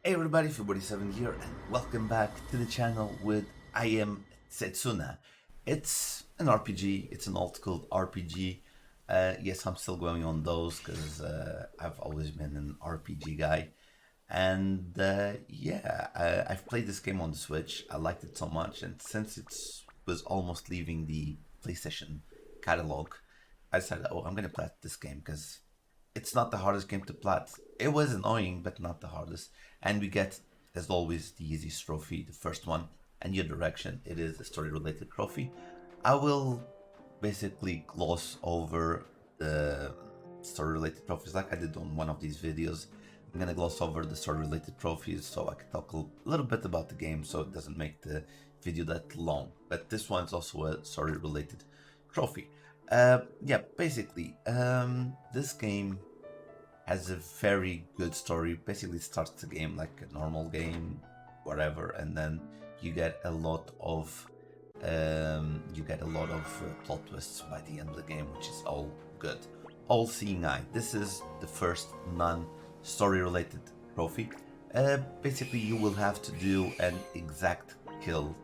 Hey everybody, February7 here, and welcome back to the channel with I am Setsuna. It's an RPG, it's an old school RPG. Yes, I'm still going on those because I've always been an RPG guy. And I've played this game on the Switch. I liked it so much, and since it was almost leaving the PlayStation catalog, I decided, oh, I'm gonna play this game because it's not the hardest game to plat. It was annoying, but not the hardest. And we get, as always, the easiest trophy, the first one, and your direction. It is a story-related trophy. I will basically gloss over the story-related trophies like I did on one of these videos. I'm gonna gloss over the story-related trophies so I can talk a little bit about the game so it doesn't make the video that long. But this one's also a story-related trophy. This game has a very good story. Basically, starts the game like a normal game, whatever, and then you get a lot of plot twists by the end of the game, which is all good. All-seeing eye. This is the first non-story related trophy. Basically, you will have to do an exact kill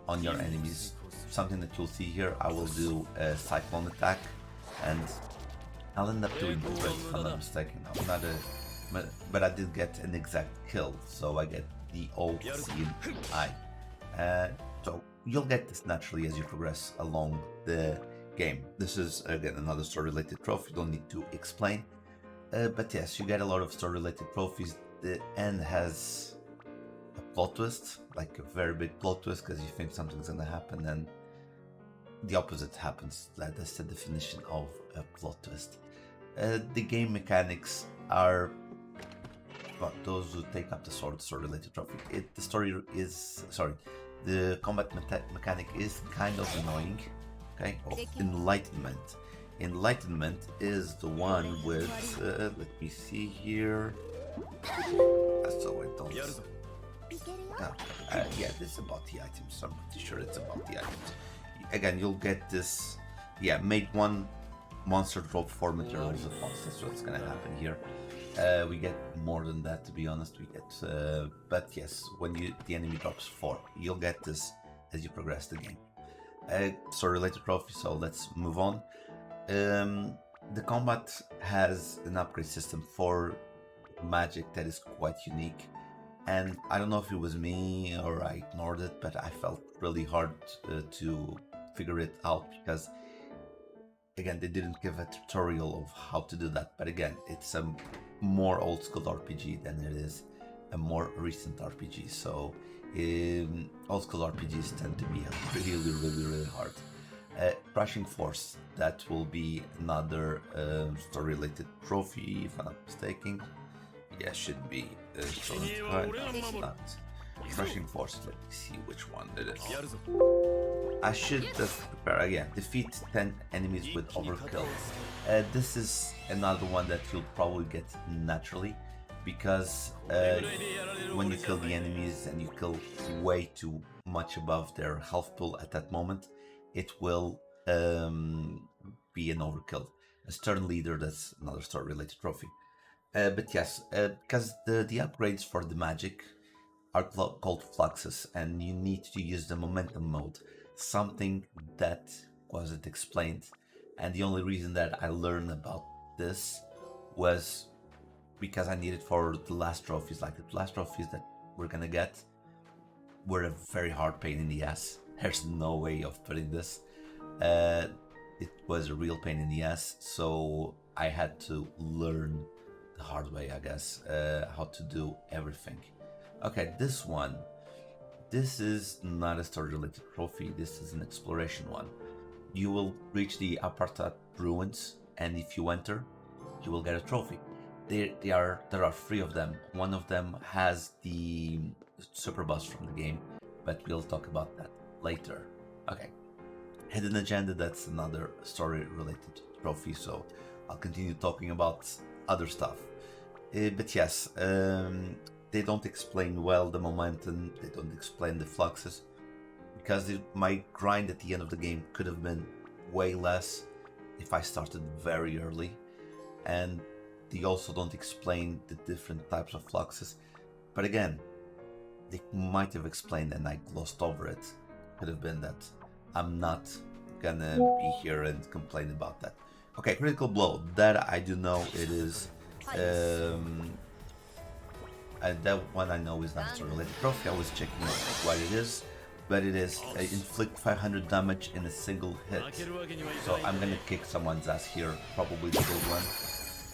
on your enemies. Something that you'll see here, I will do a cyclone attack, and I'll end up doing the rest if I'm not mistaken. I'm not but I did get an exact kill, so I get the all-seeing eye. So you'll get this naturally as you progress along the game. This is again another story-related trophy. Don't need to explain, but yes, you get a lot of story-related trophies. The end has a plot twist, like a very big plot twist, because you think something's gonna happen and the opposite happens. That's the definition of a plot twist. The game mechanics are, well, those who take up the story-related trophy. The combat mechanic is kind of annoying. Okay, enlightenment. Enlightenment is the one with. Let me see here. So I don't. Yeah, this is about the items. So I'm pretty sure it's about the items. Again, you'll get this. Yeah, make one monster drop 4 materials at once. That's what's gonna happen here. We get more than that, to be honest. We get, but yes, when the enemy drops 4, you'll get this as you progress the game. Story-related trophy. So let's move on. The combat has an upgrade system for magic that is quite unique. And I don't know if it was me or I ignored it, but I felt really hard to figure it out because, again, they didn't give a tutorial of how to do that. But again, it's a more old school RPG than it is a more recent RPG. So old school RPGs tend to be really hard. Crushing Force, that will be another story-related trophy, if I'm not mistaken. Yeah, should be. No, it's not. Crushing Force, let me see which one it is. I should prepare again. Defeat 10 enemies with overkill. This is another one that you'll probably get naturally because when you kill the enemies and you kill way too much above their health pool at that moment, it will be an overkill. A Stern Leader, that's another story-related trophy. But yes, because the upgrades for the magic are called fluxes, and you need to use the momentum mode, something that wasn't explained. And the only reason that I learned about this was because I needed for the last trophies. Like the last trophies that we're gonna get were a very hard pain in the ass. There's no way of putting this. It was a real pain in the ass, so I had to learn the hard way, I guess, how to do everything. Okay, this is not a story-related trophy, this is an exploration one. You will reach the Apartheid ruins, and if you enter, you will get a trophy. There are 3 of them. One of them has the super boss from the game, but we'll talk about that later. Okay, Hidden Agenda, that's another story-related trophy, so I'll continue talking about other stuff. But yes, they don't explain well the momentum, they don't explain the fluxes, because my grind at the end of the game could have been way less if I started very early, and they also don't explain the different types of fluxes. But again, they might have explained and I glossed over it. Could have been that. I'm not gonna be here and complain about that. Okay, critical blow. That I do know it is. And that one I know is not a related trophy. I was checking what it is, but it is inflict 500 damage in a single hit. So I'm gonna kick someone's ass here, probably the big one.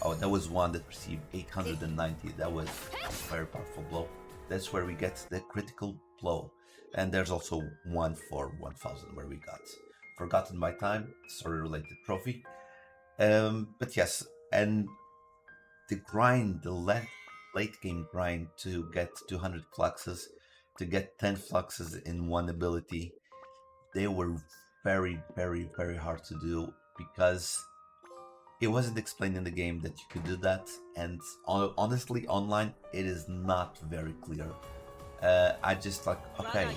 Oh, that was one that received 890. That was a very powerful blow. That's where we get the critical blow. And there's also one for 1000 where we got Forgotten by Time, story related trophy. But yes, and the grind, the late game grind to get 200 fluxes, to get 10 fluxes in one ability, they were very, very, very hard to do because it wasn't explained in the game that you could do that, and honestly, online it is not very clear. I just like, okay,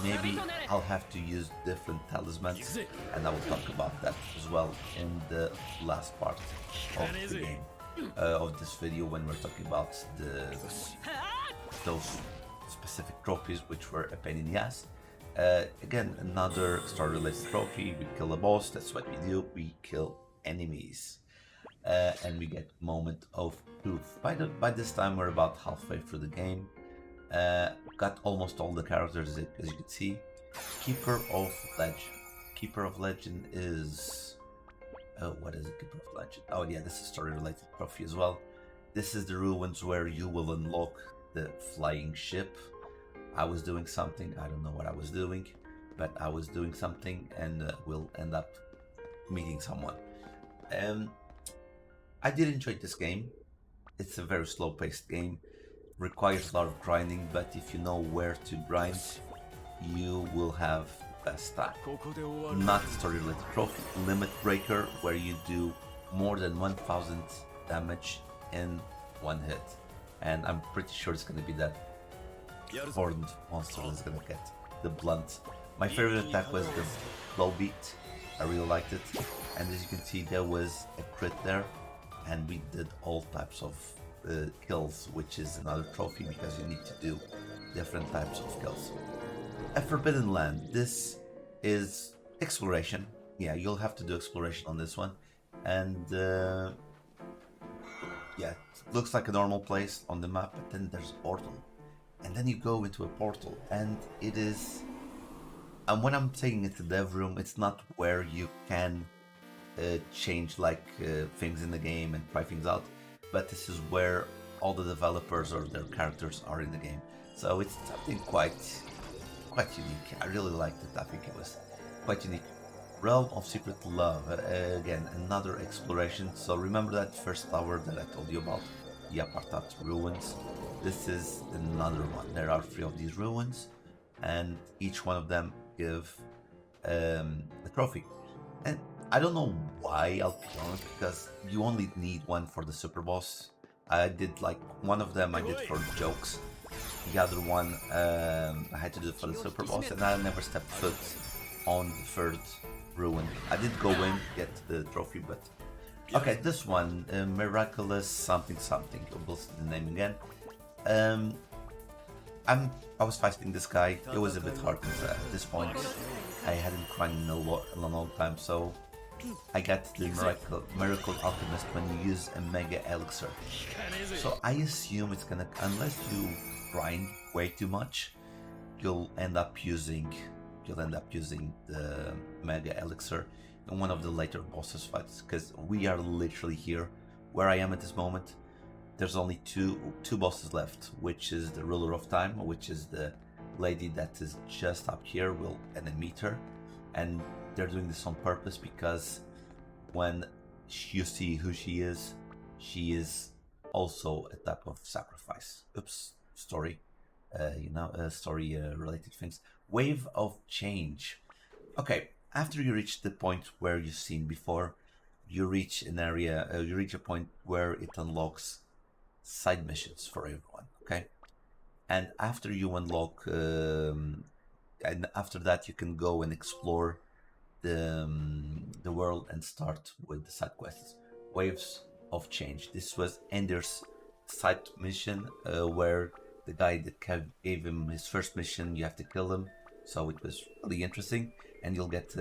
maybe I'll have to use different talismans, and I will talk about that as well in the last part of the game, of this video, when we're talking about those specific trophies which were a pain in the ass. Again, another story-related trophy. We kill a boss. That's what we do. We kill enemies. And we get Moment of Truth. By this time, we're about halfway through the game. Got almost all the characters, as you can see. Keeper of Legend. Keeper of Legend is... Oh, what is a Keeper of Legend? Oh yeah, this is story-related trophy as well. This is the ruins where you will unlock the flying ship. I was doing something, I don't know what I was doing, but I was doing something, and we'll end up meeting someone. I did enjoy this game. It's a very slow-paced game, requires a lot of grinding, but if you know where to grind, you will have the best time. Not story-related trophy, Limit Breaker, where you do more than 1000 damage in one hit, and I'm pretty sure it's going to be that horned monster is going to get the blunt. My favorite attack was the blow beat. I really liked it, and as you can see, there was a crit there, and we did all types of kills, which is another trophy because you need to do different types of kills. A Forbidden Land. This is exploration. Yeah, you'll have to do exploration on this one, and yeah, it looks like a normal place on the map, but then there's a portal, and then you go into a portal, and it is... And when I'm saying it's a dev room, it's not where you can change things in the game and try things out, but this is where all the developers or their characters are in the game. So it's something quite unique. I really liked it. I think it was quite unique. Realm of Secret Love. Again, another exploration. So remember that first tower that I told you about, the Apartat ruins? This is another one. There are 3 of these ruins, and each one of them give a trophy. And I don't know why, I'll be honest, because you only need one for the super boss. I did one of them I did for jokes. The other one I had to do it for the super boss, and I never stepped foot on the third ruin. I did go in, get the trophy, but... Okay, this one, Miraculous something something, we'll see the name again. I was fighting this guy. It was a bit hard because at this point I hadn't cried in a long time, so I got the Miracle Alchemist when you use a Mega Elixir. So I assume it's gonna, unless you grind way too much, you'll end up using the Mega Elixir in one of the later bosses fights, because we are literally here where I am at this moment. There's only two bosses left, which is the Ruler of Time, which is the lady that is just up here. We'll and then meet her, and they're doing this on purpose because when you see who she is also a type of sacrifice. Oops, story, story related things. Wave of Change. Okay, after you reach the point where you've seen before, you reach an area, you reach a point where it unlocks side missions for everyone, okay? And after you unlock, and after that you can go and explore the world and start with the side quests. Waves of Change. This was Ender's side mission where the guy that gave him his first mission. You have to kill him, so it was really interesting, and you'll get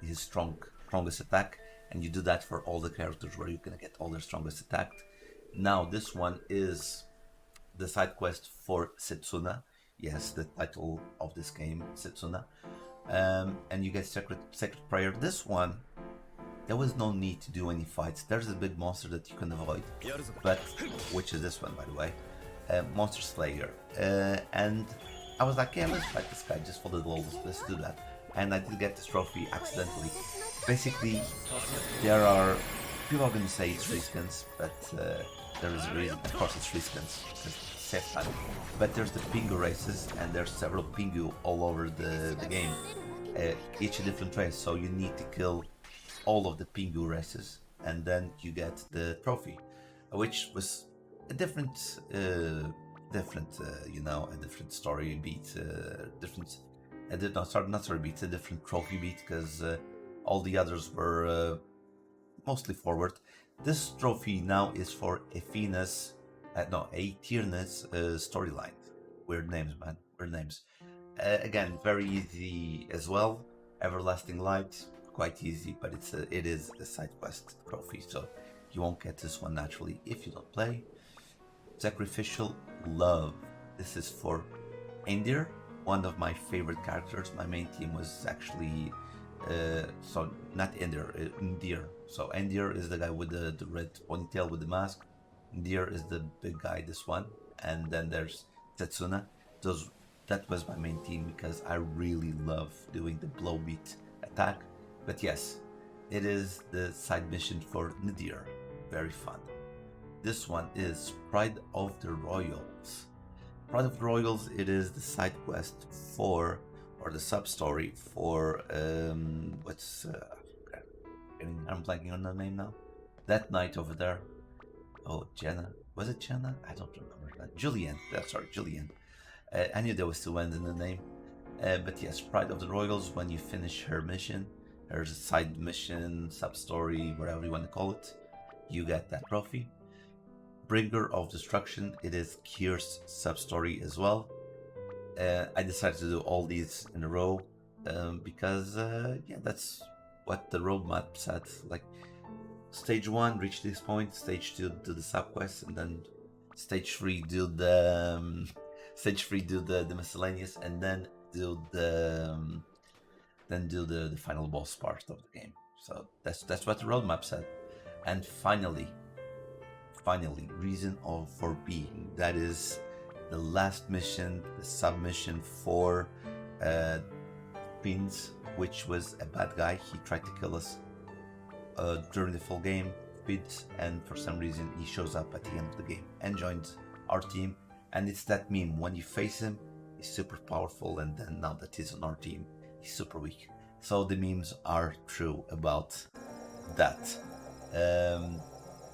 his strongest attack, and you do that for all the characters where you're gonna get all their strongest attack. Now this one is the side quest for Setsuna. Yes, the title of this game, Setsuna. And you get sacred prayer. This one, there was no need to do any fights. There's a big monster that you can avoid, but which is this one, by the way, Monster Slayer. And I was like, yeah, let's fight this guy just for the lulz. Let's do that. And I did get this trophy accidentally. Basically, there are people are going to say it's reskins, but there is a reason. Of course, it's reskins because it's safe time. But there's the Pingu races, and there's several Pingu all over the game. Each a different race, so you need to kill all of the Pingu races, and then you get the trophy, which was a different, you know, a different story beat, not story beat, a different trophy beat, because all the others were mostly forward. This trophy now is for Athena's storyline. Weird names, man. Weird names. Again, very easy as well. Everlasting Light, quite easy, but it is a side quest trophy, so you won't get this one naturally if you don't play. Sacrificial Love. This is for Endir, one of my favorite characters. My main team was actually so not Endir. So Endir is the guy with the red ponytail with the mask. Endir is the big guy, this one, and then there's Setsuna. That was my main team because I really love doing the blow beat attack. But yes, it is the side mission for Nadir. Very fun. This one is Pride of the Royals. Pride of the Royals, it is the side quest for, or the sub story for, I'm blanking on the name now. That knight over there. Oh, Jenna. Was it Jenna? I don't remember that. Julian. Sorry, Julian. I knew there was two N's in the name. But yes, Pride of the Royals, when you finish her mission, her side mission, sub-story, whatever you want to call it, you get that trophy. Bringer of Destruction, it is Kier's sub-story as well. I decided to do all these in a row because, yeah, that's what the roadmap said. Like, stage 1, reach this point, stage 2, do the sub-quests, and then stage 3, do the... the miscellaneous, and then do the final boss part of the game. So that's what the roadmap said. And finally, reason for being. That is the last mission, the submission for Pins, which was a bad guy. He tried to kill us during the full game, Pins, and for some reason he shows up at the end of the game and joins our team. And it's that meme, when you face him, he's super powerful, and then now that he's on our team, he's super weak. So the memes are true about that.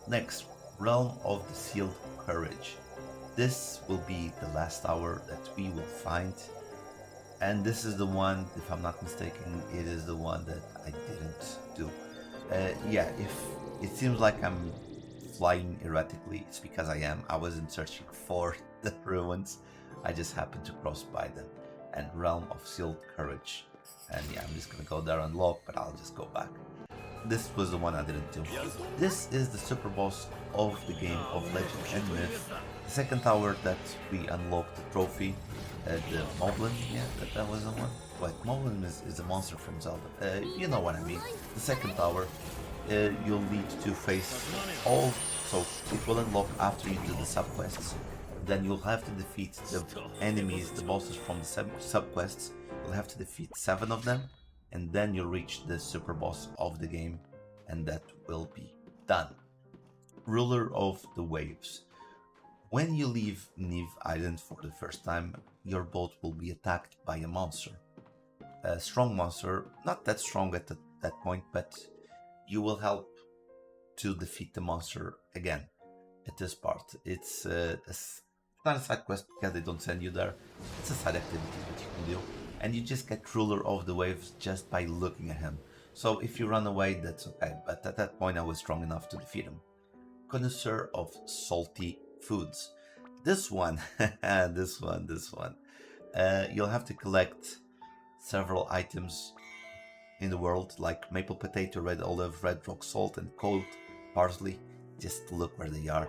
Next, Realm of the Sealed Courage. This will be the last tower that we will find. And this is the one, if I'm not mistaken, it is the one that I didn't do. Yeah, if it seems like I'm flying erratically, it's because I am. I wasn't searching for the ruins, I just happened to cross by them. And Realm of Sealed Courage, and yeah, I'm just gonna go there and lock, but I'll just go back. This was the one I didn't do. This is the super boss of the game of Legend and Myth, the second tower that we unlocked the trophy, the Moblin. Yeah, that was the one. Wait, Moblin is a monster from Zelda. You know what I mean. The second tower, you'll need to face all, so it will unlock after you do the sub-quests. Then you'll have to defeat the enemies, the bosses from the sub-quests. You'll have to defeat 7 of them, and then you'll reach the super boss of the game, and that will be done. Ruler of the Waves. When you leave Neve Island for the first time, your boat will be attacked by a monster. A strong monster, not that strong at that point, but you will help to defeat the monster again at this part. It's not a side quest because they don't send you there. It's a side activity that you can do. And you just get Ruler of the Waves just by looking at him. So if you run away, that's okay. But at that point I was strong enough to defeat him. Connoisseur of Salty Foods. This one, this one. You'll have to collect several items in the world, like maple potato, red olive, red rock salt, and cold parsley. Just look where they are.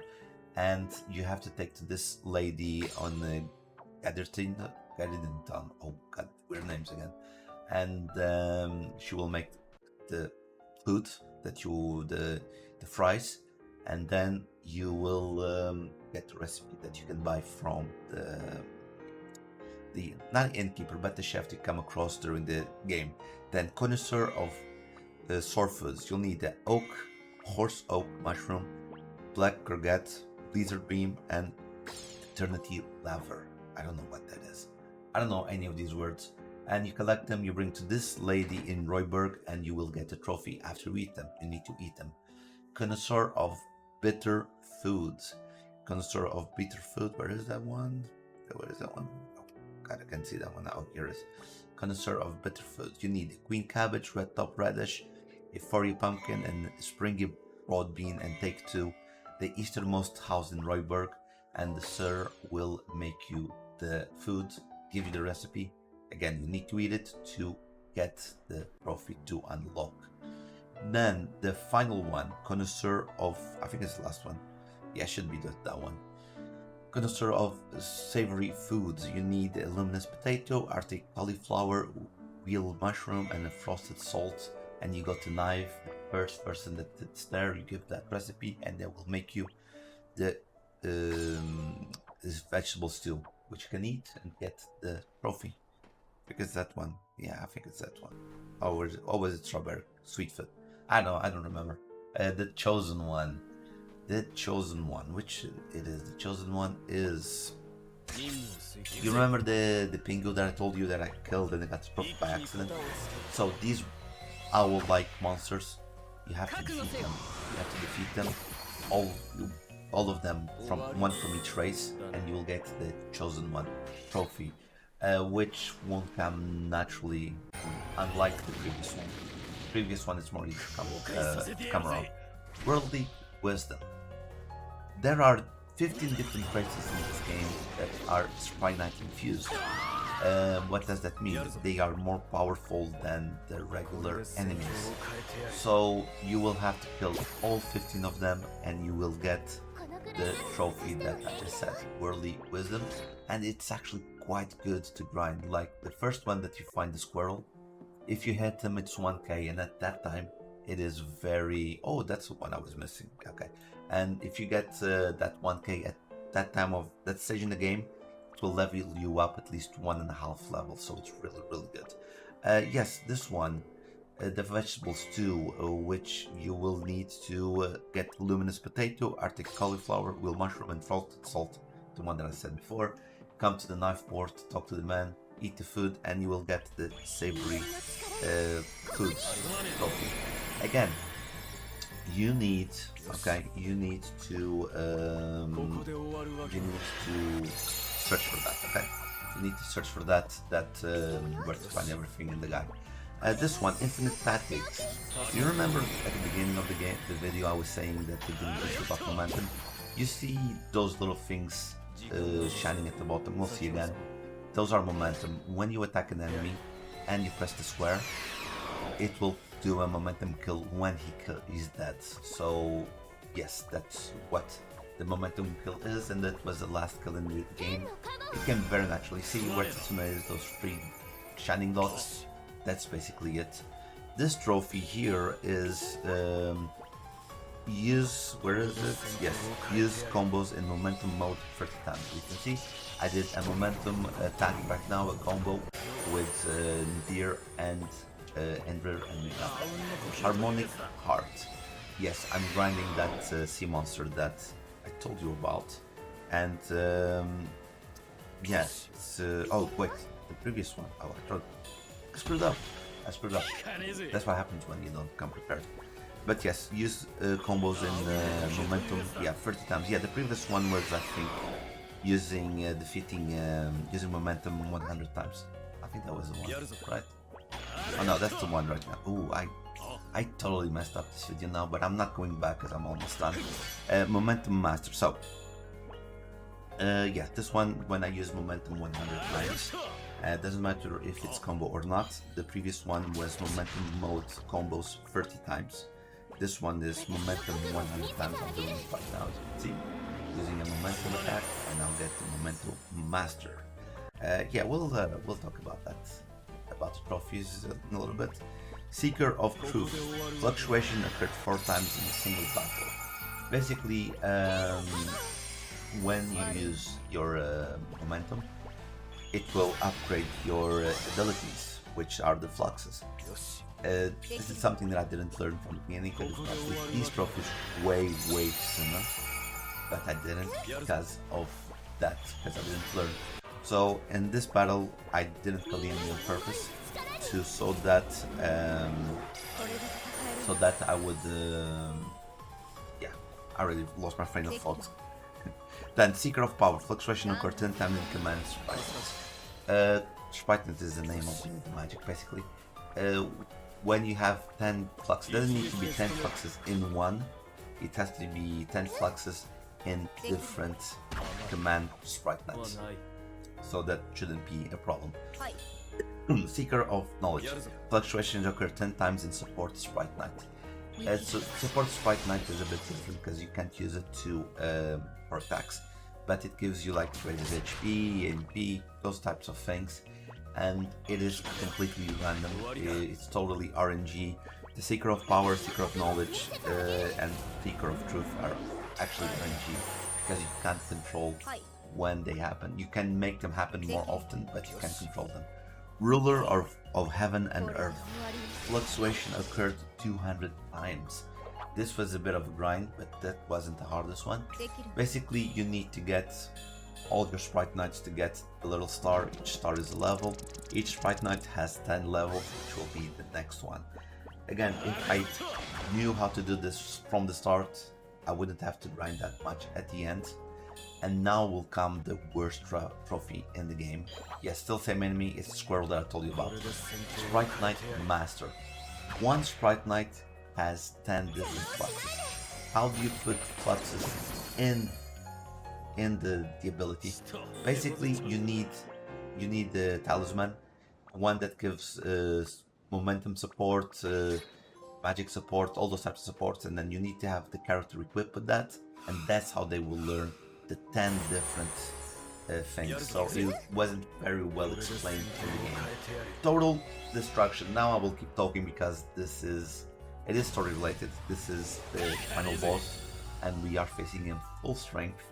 And you have to take to this lady on the Gaddington. Oh god, weird names again. And she will make the food that you the fries, and then you will get the recipe that you can buy from the not innkeeper but the chef to come across during the game. Then connoisseur of sour foods, you'll need the oak, horse oak mushroom, black courgette, blizzard beam, and eternity laver. I don't know what that is. I don't know any of these words. And you collect them, you bring to this lady in Royberg, and you will get a trophy after you eat them. You need to eat them. Connoisseur of bitter foods. Connoisseur of bitter food. Where is that one? Where is that one? Oh, God, I can see that one. Oh, here it is. Connoisseur of bitter foods. You need queen cabbage, red top radish, a furry pumpkin, and a springy broad bean, and take to the easternmost house in Royberg, and the sir will make you the food, give you the recipe. Again, you need to eat it to get the trophy to unlock. Then the final one, connoisseur of, I think it's the last one. Yeah, should be that one. Connoisseur of savory foods. You need a luminous potato, arctic cauliflower, wheel mushroom, and a frosted salt. And you got a knife. The first person that's there, you give that recipe, and they will make you the this vegetable stew, which you can eat and get the trophy. I think it's that one. Yeah, I think it's that one. Or was it strawberry? Sweetfoot. I don't remember. The chosen one. The chosen one. Which it is? The chosen one is... You remember the pingu that I told you that I killed and it got struck by accident? So these owl-like monsters, you have to defeat them. You have to defeat them. All of them, from one from each race, and you will get the chosen one trophy. Which won't come naturally, unlike the previous one. The previous one is more easy to come around. Worldly Wisdom. There are 15 different races in this game that are Spy Knight infused. What does that mean? They are more powerful than the regular enemies. So you will have to kill all 15 of them, and you will get the trophy that I just said, Worldly Wisdom. And it's actually quite good to grind. Like the first one that you find, the squirrel, if you hit him it's 1k, and at that time it is very... Oh, that's the one I was missing. Okay. And if you get that 1k at that time of that stage in the game, it will level you up at least 1.5 levels, so it's really good. Yes, this one, the vegetable stew, which you will need to get luminous potato, arctic cauliflower, wheel mushroom, and frosted salt, the one that I said before. Come to the knife board, talk to the man, eat the food, and you will get the savory foods trophy. Again, you need to search for that. Okay, you need to search for that where to find everything in the guide. This one, Infinite Tactics. You remember at the beginning of the game, the video, I was saying that it didn't push about momentum. You see those little things shining at the bottom. We'll see again. Those are momentum. When you attack an enemy and you press the square, it will do a momentum kill when he's dead. So yes, that's what the momentum kill is, and that was the last kill in the game. You can very naturally see where Setsuna is, those 3 shining dots. That's basically it. This trophy here is use use combos in momentum mode 30 times. You can see I did a momentum attack right now, a combo with Deer and Ender and Harmonic Heart. Yes, I'm grinding that sea monster that I told you about, and yes, oh wait, the previous one. Oh, I screwed up. That's what happens when you don't come prepared. But yes, use combos in momentum. Yeah, 30 times. Yeah, the previous one was, I think, using using momentum 100 times. I think that was the one, right? Oh no, that's the one right now. Ooh, I totally messed up this video now, but I'm not going back because I'm almost done. Momentum Master. So Yeah, this one, when I use momentum 100 times, doesn't matter if it's combo or not. The previous one was momentum mode combos 30 times. This one is momentum 100 times. I'm doing it right now, as you can see, using a momentum attack, and I'll get the momentum master. Yeah, we'll talk about that, about the trophies in a little bit. Seeker of Truth. Fluctuation occurred 4 times in a single battle. Basically, when you use your momentum, it will upgrade your abilities, which are the fluxes. This is something that I didn't learn from the beginning, because with these trophies way sooner, but I didn't because of that, because I didn't learn. So in this battle, I didn't kill the enemy on purpose, so that I would yeah, I already lost my train of thought. Then Seeker of Power. Fluctuation occurs 10 times in command Spriteness. Spriteness is the name of the magic, basically. When you have 10 fluxes, it doesn't need to be 10 fluxes in one, it has to be 10 fluxes in different command Spriteness. So that shouldn't be a problem. Seeker of Knowledge. Fluctuations occur 10 times in Support Sprite Knight. So Support Sprite Knight is a bit different because you can't use it for attacks, but it gives you like raised HP, MP, those types of things, and it is completely random. It's totally RNG. The Seeker of Power, Seeker of Knowledge, and Seeker of Truth are actually RNG because you can't control when they happen. You can make them happen more often, but you can't control them. Ruler of Heaven and Earth. Fluctuation occurred 200 times. This was a bit of a grind, but that wasn't the hardest one. Basically, you need to get all your Sprite Knights to get the little star. Each star is a level. Each Sprite Knight has 10 levels, which will be the next one. Again, if I knew how to do this from the start, I wouldn't have to grind that much at the end. And now will come the worst trophy in the game. Yes, still same enemy, it's the squirrel that I told you about. Sprite Knight Master. One Sprite Knight has 10 different fluxes. How do you put fluxes in the ability? Basically, you need the talisman, one that gives momentum support, magic support, all those types of supports, and then you need to have the character equipped with that, and that's how they will learn the 10 different things. So it wasn't very well explained in the game. Total destruction. Now I will keep talking because it is story related. This is the final boss, and we are facing him full strength.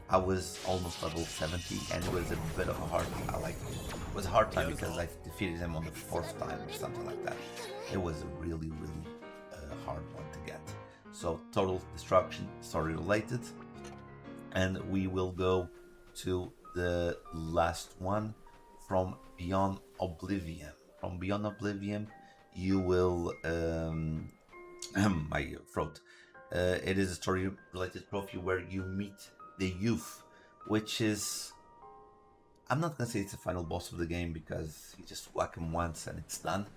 I was almost level 70, and it was a bit of a hard time. It was a hard time because I defeated him on the 4th time or something like that. It was a really hard one to get. So total destruction, story related. And we will go to the last one, From Beyond Oblivion. From Beyond Oblivion, you will my throat. It is a story-related trophy where you meet the youth, which is, I'm not gonna say it's the final boss of the game because you just whack him once and it's done.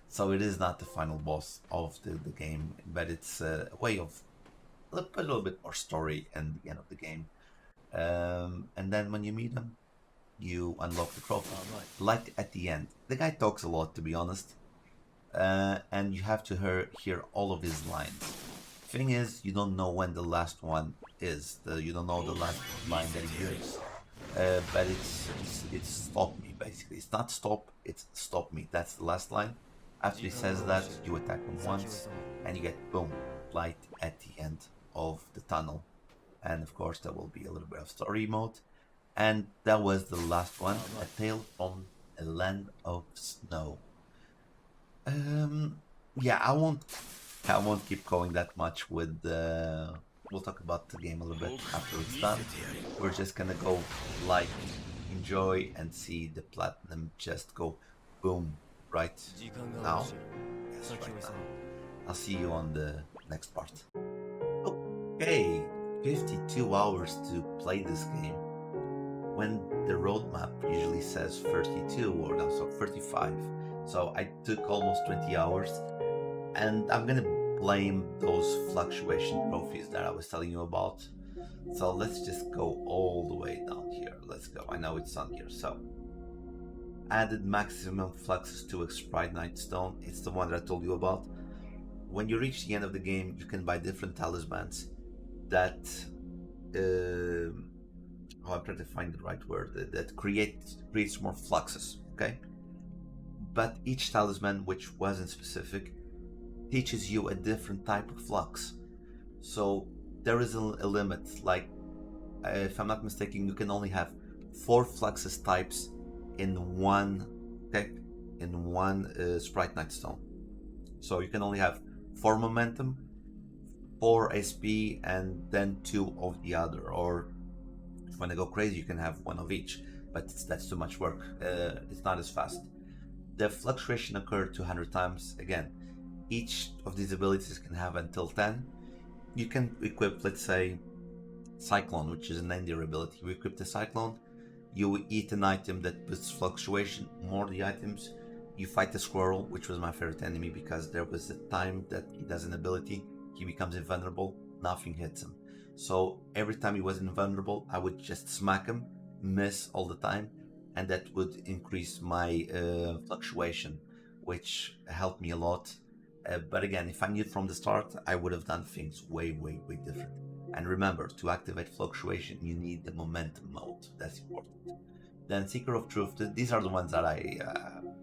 So it is not the final boss of the game, but it's a way of put a little bit more story in the end of the game. And then when you meet him, you unlock the trophy. Like at the end, the guy talks a lot, to be honest, and you have to hear all of his lines. Thing is, you don't know when the last one is. You don't know the last line that he gives. But it's stop me, basically. It's not stop, it's stop me. That's the last line. After he says that, you attack him once, and you get boom, light at the end of the tunnel. And of course, there will be a little bit of story mode. And that was the last one, A Tale from a Land of Snow. Yeah, I won't keep going that much with we'll talk about the game a little bit after it's done. We're just gonna go like, enjoy, and see the platinum just go boom right now. Yes, right now. I'll see you on the next part. Okay, 52 hours to play this game, when the roadmap usually says 32 or so 35. So I took almost 20 hours, and I'm gonna blame those fluctuation trophies that I was telling you about. So let's just go all the way down here. Let's go. I know it's on here. So added maximum fluxes to a Sprite Night Stone. It's the one that I told you about. When you reach the end of the game, you can buy different talismans that oh, I'm trying to find the right word that creates more fluxes. Okay, but each talisman, which wasn't specific, teaches you a different type of flux. So there is a limit. Like if I'm not mistaken, you can only have four fluxus types in one. Okay, in one Sprite Night Stone. So you can only have four momentum, four SP, and then two of the other. Or if you want to go crazy, you can have one of each. But that's too much work. It's not as fast. The fluctuation occurred 200 times. Again, each of these abilities can have until 10. You can equip, let's say, Cyclone, which is an Endir ability. You equip the Cyclone, you eat an item that boosts fluctuation, more the items. You fight the squirrel, which was my favorite enemy because there was a time that he does an ability, he becomes invulnerable, nothing hits him. So every time he was invulnerable, I would just smack him, miss all the time, and that would increase my fluctuation, which helped me a lot. But again, if I knew it from the start, I would have done things way, way, way different. And remember, to activate fluctuation, you need the momentum mode. That's important. Then Seeker of Truth, these are the ones that I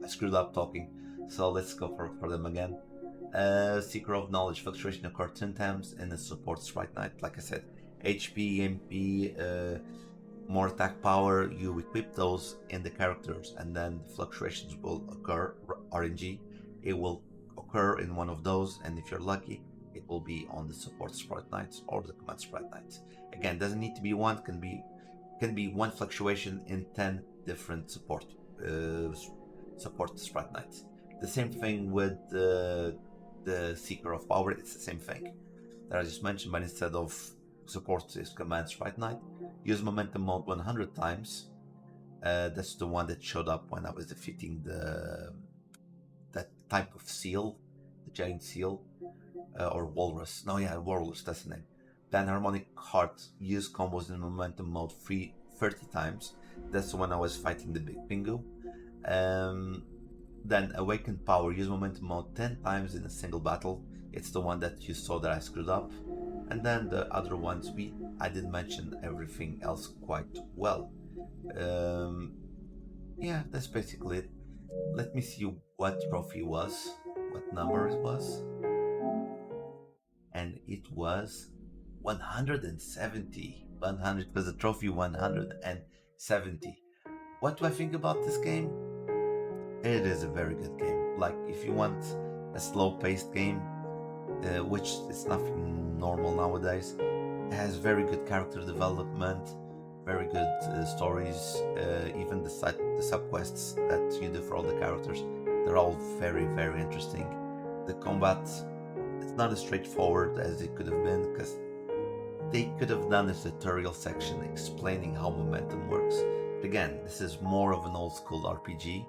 screwed up talking. So let's go for them again. Seeker of Knowledge, fluctuation occurs 10 times in the support Sprite Knight. Like I said, HP, MP, more attack power, you equip those in the characters, and then the fluctuations will occur. RNG, it will occur in one of those, and if you're lucky, it will be on the support Sprite Knights or the command Sprite Knights. Again, doesn't need to be one, can be one fluctuation in 10 different uh, support Sprite Knights. The same thing with the Seeker of Power, it's the same thing that I just mentioned, but instead of support is command Sprite Knight, use momentum mode 100 times. That's the one that showed up when I was defeating the that type of seal, the giant seal, or walrus. No, yeah, walrus. That's the name. Then harmonic heart, use combos in momentum mode 30 times. That's when I was fighting the big pingu. Um, then awakened power, use momentum mode 10 times in a single battle. It's the one that you saw that I screwed up. And then the other ones, I did mention everything else quite well. Um, yeah, that's basically it. Let me see what trophy was, what number it was, and it was 170. 100 was the trophy 170. What do I think about this game? It is a very good game. Like if you want a slow-paced game, which is nothing normal nowadays. It has very good character development, very good stories. Even the sub quests that you do for all the characters, they're all very very interesting. The combat, it's not as straightforward as it could have been because they could have done a tutorial section explaining how momentum works. But again, this is more of an old school RPG,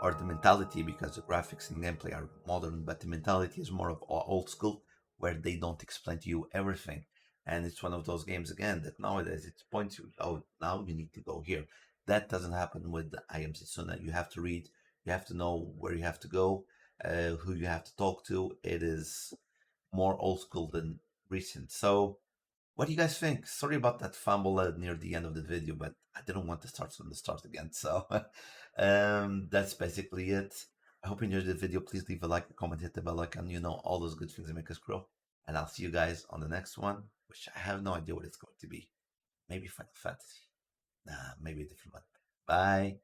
or the mentality, because the graphics and gameplay are modern, but the mentality is more of old school, where they don't explain to you everything. And it's one of those games again that nowadays it points you, oh, now you need to go here. That doesn't happen with I Am Setsuna. You have to read, you have to know where you have to go, who you have to talk to. It is more old school than recent. So what do you guys think? Sorry about that fumble near the end of the video, but I didn't want to start from the start again. So that's basically it. I hope you enjoyed the video. Please leave a like, a comment, hit the bell icon. You know, all those good things that make us grow. And I'll see you guys on the next one, which I have no idea what it's going to be. Maybe Final Fantasy. Nah, maybe a different one. Bye.